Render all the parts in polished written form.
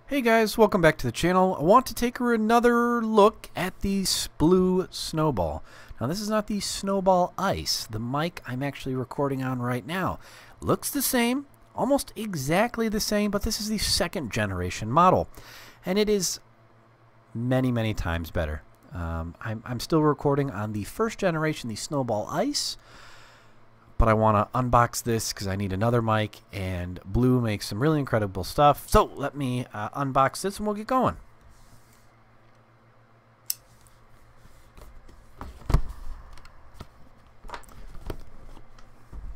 Hey guys, welcome back to the channel. I want to take another look at the Blue Snowball. Now this is not the Snowball Ice. The mic I'm actually recording on right now looks the same, almost exactly the same, but this is the second generation model. And it is many times better. I'm still recording on the first generation, the Snowball Ice. But I want to unbox this because I need another mic, and Blue makes some really incredible stuff. So let me unbox this and we'll get going.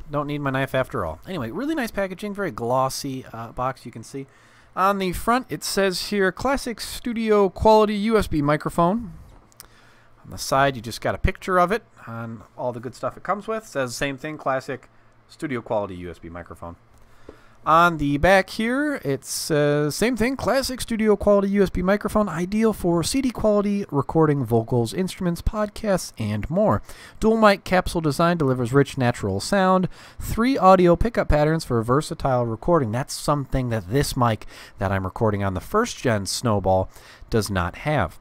Don't need my knife after all. Anyway, really nice packaging, very glossy box, you can see. On the front it says here, classic studio quality USB microphone. On the side, you just got a picture of it on all the good stuff it comes with. It says the same thing, classic studio quality USB microphone. On the back here, it says same thing, classic studio quality USB microphone, ideal for CD quality recording vocals, instruments, podcasts, and more. Dual mic capsule design delivers rich, natural sound. 3 audio pickup patterns for versatile recording. That's something that this mic that I'm recording on the first gen Snowball does not have.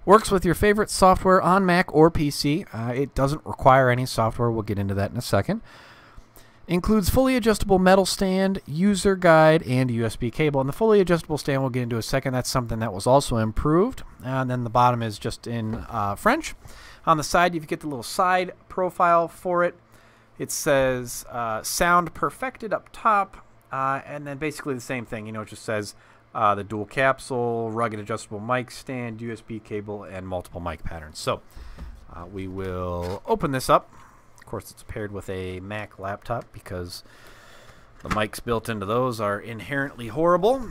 Works with your favorite software on Mac or PC. It doesn't require any software. We'll get into that in a second. Includes fully adjustable metal stand, user guide, and USB cable. And the fully adjustable stand we'll get into in a second. That's something that was also improved. And then the bottom is just in French. On the side, you get the little side profile for it. It says sound perfected up top. And then basically the same thing. You know, it just says the dual capsule, rugged adjustable mic stand, USB cable, and multiple mic patterns. So we will open this up. Of course, it's paired with a Mac laptop because the mics built into those are inherently horrible.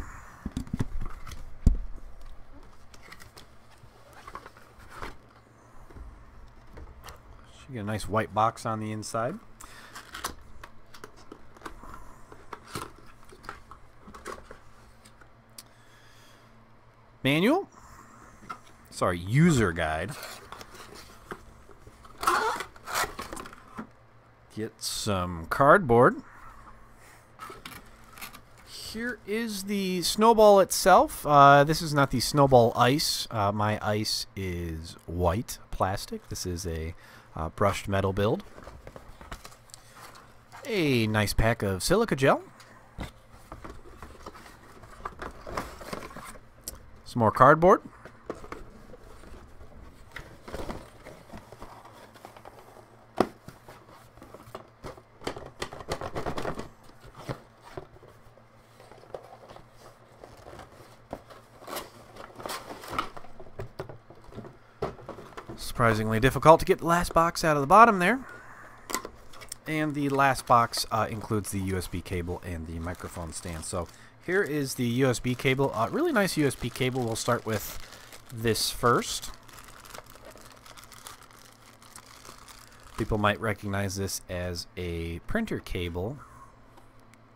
You get a nice white box on the inside. Manual, sorry, user guide. Get some cardboard. Here is the Snowball itself. This is not the Snowball Ice. My ice is white plastic. This is a brushed metal build. A nice pack of silica gel. Some more cardboard. Surprisingly difficult to get the last box out of the bottom there. And the last box includes the USB cable and the microphone stand. So here is the USB cable. Really nice USB cable. We'll start with this first. People might recognize this as a printer cable.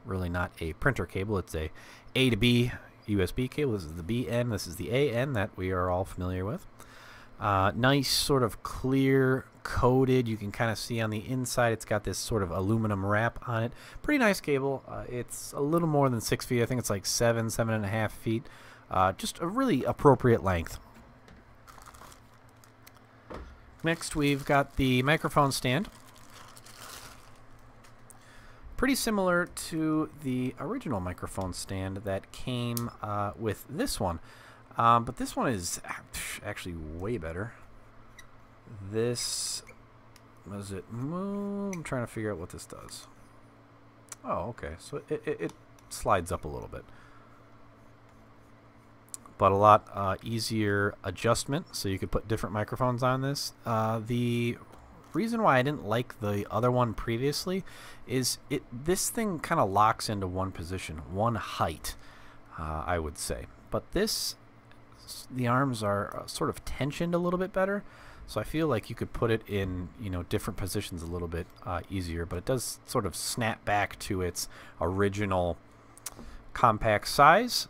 Really not a printer cable. It's a to B USB cable. This is the B end. This is the A end that we are all familiar with. Nice sort of clear coated. You can kind of see on the inside it's got this sort of aluminum wrap on it. Pretty nice cable. It's a little more than 6 feet. I think it's like 7.5 feet. Just a really appropriate length. Next we've got the microphone stand. Pretty similar to the original microphone stand that came with this one. But this one is actually way better. This, was it? I'm trying to figure out what this does. Oh, okay. So it slides up a little bit. But a lot easier adjustment, so you could put different microphones on this. The reason why I didn't like the other one previously is this thing kind of locks into one position, one height, I would say. But this, the arms are sort of tensioned a little bit better, so I feel like you could put it in, you know, different positions a little bit easier, but it does sort of snap back to its original compact size.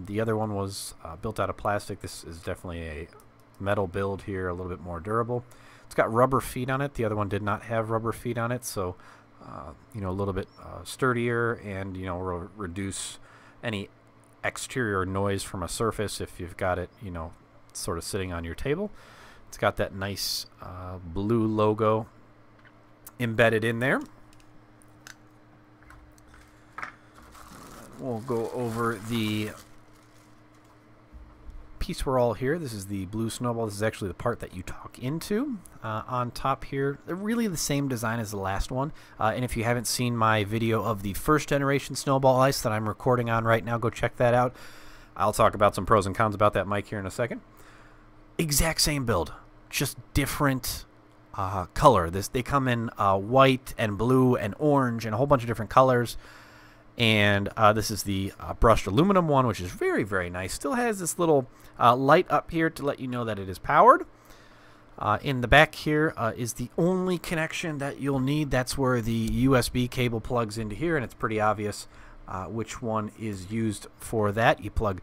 The other one was built out of plastic. This is definitely a metal build here, a little bit more durable. It's got rubber feet on it. The other one did not have rubber feet on it, so you know, a little bit sturdier, and you know, reduce any exterior noise from a surface if you've got it, you know, sort of sitting on your table. It's got that nice blue logo embedded in there. We'll go over the piece we're all here. This is the Blue Snowball. This is actually the part that you talk into. On top here, they're really the same design as the last one. And if you haven't seen my video of the first generation Snowball Ice that I'm recording on right now, go check that out. I'll talk about some pros and cons about that mic here in a second. Exact same build, just different color. They come in white and blue and orange and a whole bunch of different colors. And this is the brushed aluminum one, which is very, very nice. Still has this little light up here to let you know that it is powered. In the back here is the only connection that you'll need. That's where the USB cable plugs into here, and it's pretty obvious which one is used for that. You plug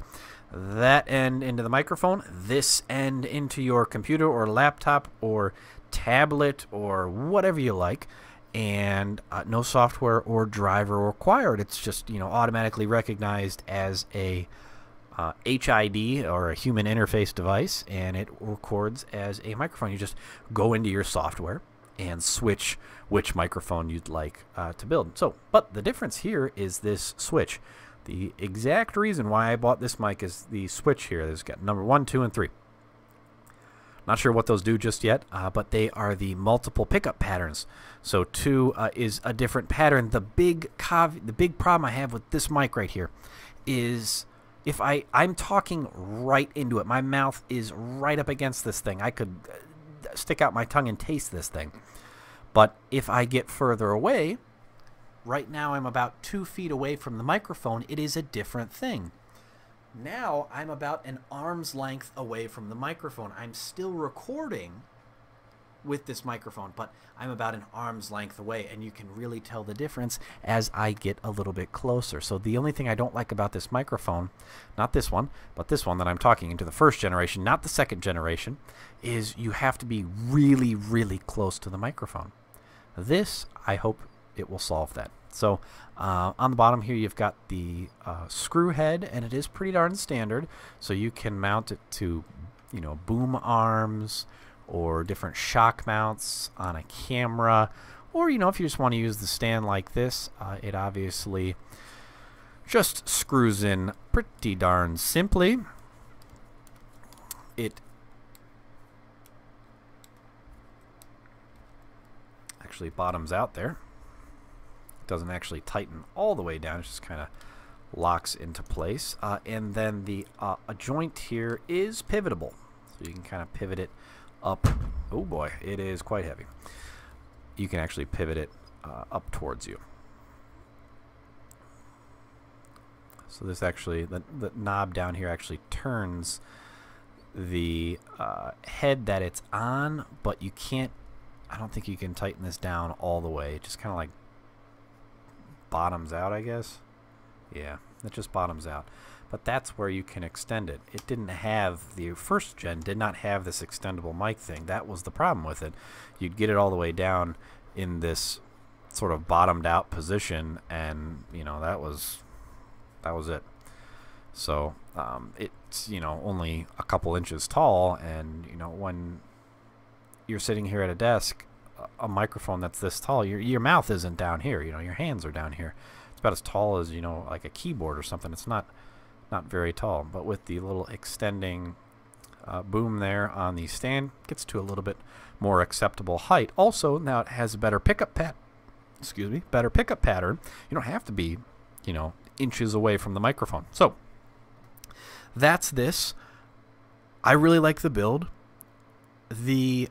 that end into the microphone, this end into your computer or laptop or tablet or whatever you like. And no software or driver required. It's just, you know, automatically recognized as a HID or a human interface device, and it records as a microphone. You just go into your software and switch which microphone you'd like to build. So, but the difference here is this switch. The exact reason why I bought this mic is the switch here. There's got number 1, 2, and 3. Not sure what those do just yet, but they are the multiple pickup patterns. So 2 is a different pattern. The big problem I have with this mic right here is if I'm talking right into it. My mouth is right up against this thing. I could stick out my tongue and taste this thing. But if I get further away, right now I'm about 2 feet away from the microphone, it is a different thing. Now I'm about an arm's length away from the microphone. I'm still recording with this microphone, but I'm about an arm's length away, and you can really tell the difference as I get a little bit closer. So the only thing I don't like about this microphone, not this one, but this one that I'm talking into, the first generation, not the second generation, is you have to be really, really close to the microphone. This, I hope it will solve that. So on the bottom here you've got the screw head, and it is pretty darn standard. So you can mount it to, you know, boom arms or different shock mounts on a camera, or, you know, if you just want to use the stand like this, it obviously just screws in pretty darn simply. It actually bottoms out there. Doesn't actually tighten all the way down, it just kind of locks into place. And then the a joint here is pivotable, so you can kind of pivot it up. Oh boy, it is quite heavy. You can actually pivot it up towards you. So this actually, the knob down here actually turns the head that it's on, but you can't, I don't think you can tighten this down all the way. It just kind of like bottoms out, I guess. Yeah, it just bottoms out. But that's where you can extend it. It didn't have, the first gen did not have this extendable mic thing. That was the problem with it. You'd get it all the way down in this sort of bottomed out position, and, you know, that was it. So it's, you know, only a couple inches tall, and, you know, when you're sitting here at a desk, a microphone that's this tall, your mouth isn't down here, you know, your hands are down here. It's about as tall as, you know, like a keyboard or something. It's not very tall, but with the little extending boom there on the stand, gets to a little bit more acceptable height. Also, now it has a better pickup better pickup pattern. You don't have to be, you know, inches away from the microphone. So that's this. I really like the build. The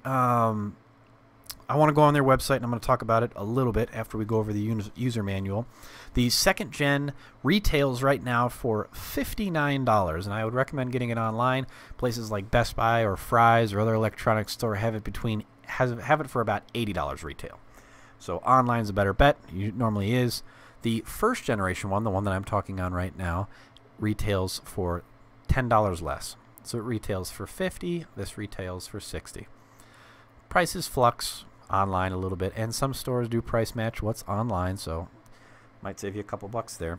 I want to go on their website, and I'm going to talk about it a little bit after we go over the user manual. The second gen retails right now for $59, and I would recommend getting it online. Places like Best Buy or Fry's or other electronics store have it for about $80 retail. So online is a better bet. It normally is. The first generation one, the one that I'm talking on right now, retails for $10 less. So it retails for $50. This retails for $60. Prices flux online a little bit, and some stores do price match what's online, so might save you a couple bucks there.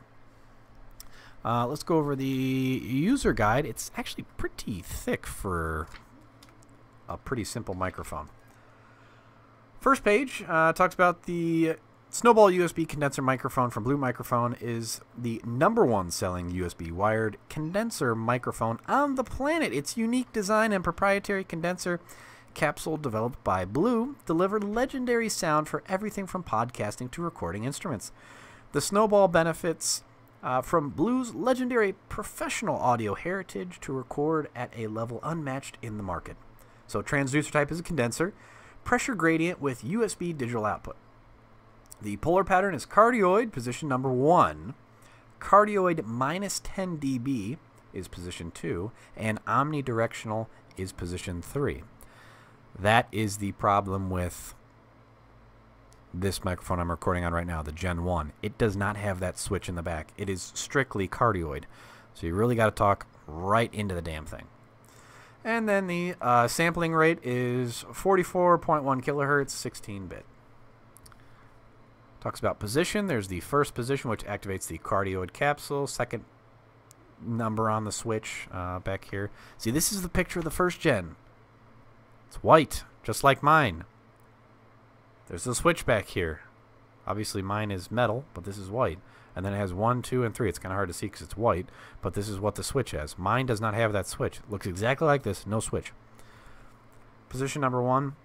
Let's go over the user guide. It's actually pretty thick for a pretty simple microphone. First page talks about the Snowball USB condenser microphone from Blue Microphone is the #1 selling USB wired condenser microphone on the planet. Its unique design and proprietary condenser capsule developed by Blue delivered legendary sound for everything from podcasting to recording instruments. The Snowball benefits from Blue's legendary professional audio heritage to record at a level unmatched in the market. So transducer type is a condenser, pressure gradient with USB digital output. The polar pattern is cardioid, position #1. Cardioid minus 10 dB is position 2, and omnidirectional is position 3. That is the problem with this microphone I'm recording on right now, the Gen 1. It does not have that switch in the back. It is strictly cardioid. So you really got to talk right into the damn thing. And then the sampling rate is 44.1 kilohertz, 16-bit. Talks about position. There's the first position, which activates the cardioid capsule. Second number on the switch back here. See, this is the picture of the first gen. It's white, just like mine. There's a switch back here. Obviously, mine is metal, but this is white. And then it has 1, 2, and 3. It's kind of hard to see because it's white, but this is what the switch has. Mine does not have that switch. It looks exactly like this, no switch. Position #1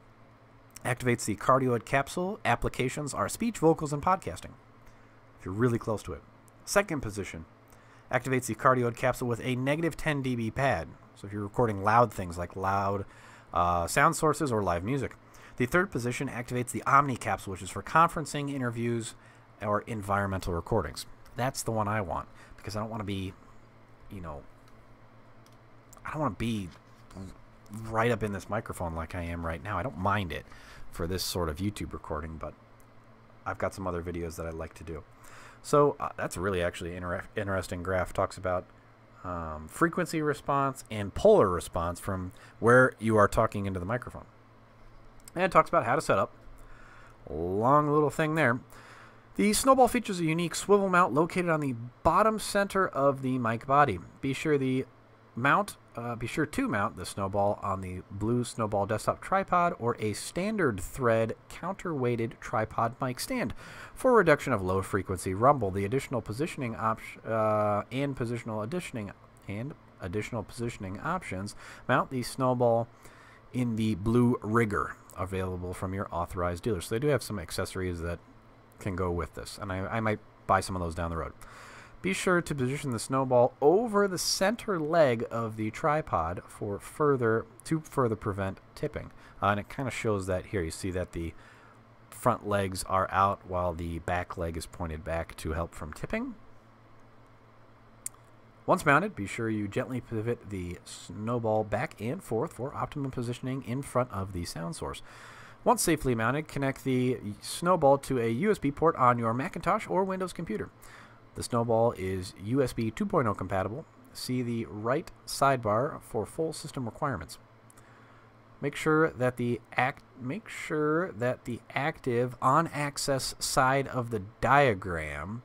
activates the cardioid capsule. Applications are speech, vocals, and podcasting, if you're really close to it. Second position activates the cardioid capsule with a -10 dB pad. So if you're recording loud things like loud sound sources or live music. The third position activates the Omni capsule, which is for conferencing, interviews, or environmental recordings. That's the one I want because I don't want to be, I don't want to be right up in this microphone like I am right now. I don't mind it for this sort of YouTube recording, but I've got some other videos that I like to do. So that's really actually interesting graph. Talks about frequency response and polar response from where you are talking into the microphone. And it talks about how to set up. Long little thing there. The Snowball features a unique swivel mount located on the bottom center of the mic body. Be sure to mount the Snowball on the Blue Snowball desktop tripod or a standard thread counterweighted tripod mic stand for reduction of low frequency rumble. The additional positioning additional positioning options mount the Snowball in the Blue Rigger available from your authorized dealer. So they do have some accessories that can go with this, and I might buy some of those down the road. Be sure to position the Snowball over the center leg of the tripod to further prevent tipping. And it kind of shows that here. You see that the front legs are out while the back leg is pointed back to help from tipping. Once mounted, be sure you gently pivot the Snowball back and forth for optimum positioning in front of the sound source. Once safely mounted, connect the Snowball to a USB port on your Macintosh or Windows computer. The Snowball is USB 2.0 compatible. See the right sidebar for full system requirements. Make sure that the active on-access side of the diagram,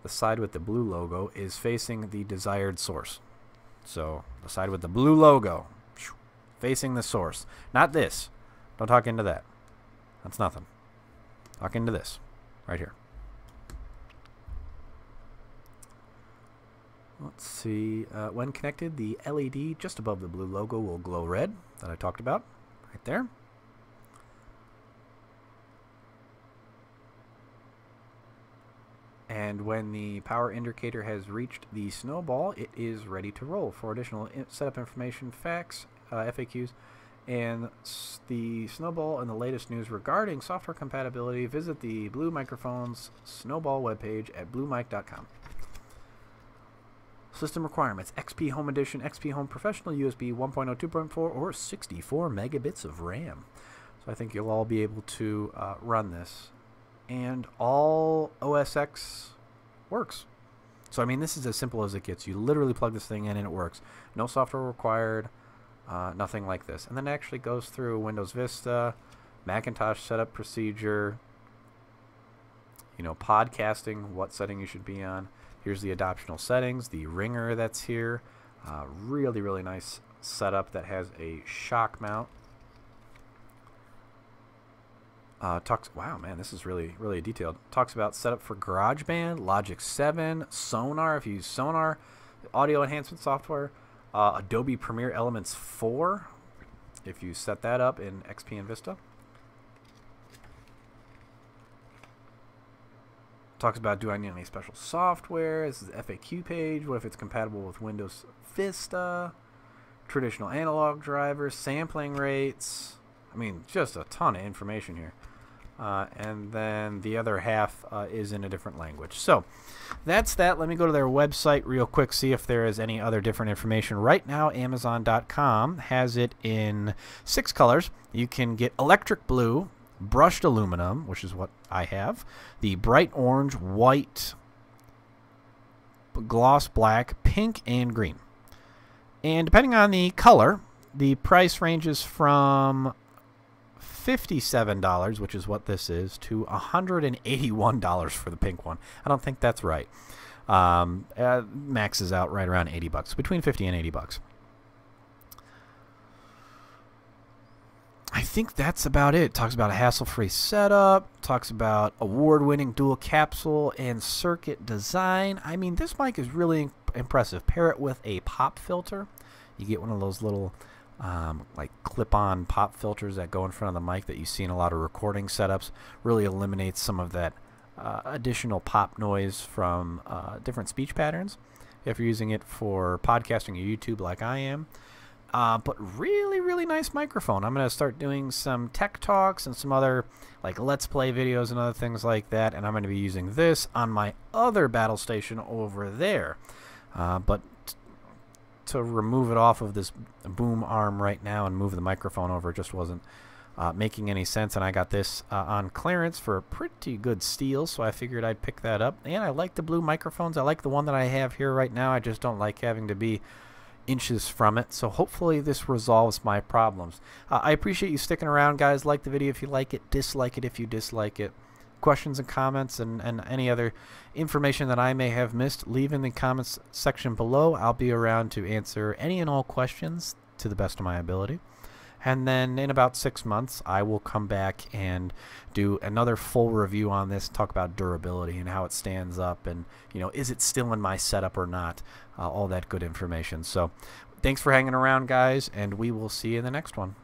the side with the blue logo, is facing the desired source. So the side with the blue logo facing the source. Not this. Don't talk into that. That's nothing. Talk into this. Right here. Let's see. When connected, the LED just above the blue logo will glow red that I talked about. Right there. And when the power indicator has reached the Snowball, it is ready to roll. For additional setup information, facts, FAQs, and the Snowball and the latest news regarding software compatibility, visit the Blue Microphones Snowball webpage at bluemic.com. System requirements: XP Home Edition, XP Home Professional, USB 1.0, 2.4, or 64 megabits of RAM. So I think you'll all be able to run this. And all OS X works. So, I mean, this is as simple as it gets. You literally plug this thing in and it works. No software required, nothing like this. And then it actually goes through Windows Vista, Macintosh setup procedure, podcasting, what setting you should be on. Here's the adoptional settings, the ringer that's here. Really, really nice setup that has a shock mount. Wow, man, this is really, really detailed. Talks about setup for GarageBand, Logic 7, Sonar, if you use Sonar, audio enhancement software, Adobe Premiere Elements 4, if you set that up in XP and Vista. Talks about, do I need any special software? This is the FAQ page. What if it's compatible with Windows Vista? Traditional analog drivers, sampling rates. I mean, just a ton of information here. And then the other half is in a different language. So that's that. Let me go to their website real quick, see if there is any other different information. Right now, Amazon.com has it in 6 colors. You can get electric blue, brushed aluminum, which is what I have, the bright orange, white, gloss black, pink, and green. And depending on the color, the price ranges from $57, which is what this is, to $181 for the pink one. I don't think that's right. Maxes out right around $80, between $50 and $80. I think that's about it. Talks about a hassle-free setup. Talks about award-winning dual capsule and circuit design. I mean, this mic is really impressive. Pair it with a pop filter. You get one of those little like clip-on pop filters that go in front of the mic that you see in a lot of recording setups. Really eliminates some of that additional pop noise from different speech patterns if you're using it for podcasting or YouTube like I am. But really, really nice microphone. I'm going to start doing some tech talks and some other like Let's Play videos and other things like that. And I'm going to be using this on my other battle station over there. But to remove it off of this boom arm right now and move the microphone over just wasn't making any sense. And I got this on clearance for a pretty good steal, so I figured I'd pick that up. And I like the blue microphones. I like the one that I have here right now. I just don't like having to be inches from it, so hopefully this resolves my problems. I appreciate you sticking around, guys. Like the video if you like it, dislike it if you dislike it. Questions and comments and any other information that I may have missed, leave in the comments section below. I'll be around to answer any and all questions to the best of my ability. And then in about 6 months, I will come back and do another full review on this, talk about durability and how it stands up and, you know, is it still in my setup or not? All that good information. So thanks for hanging around, guys, and we will see you in the next one.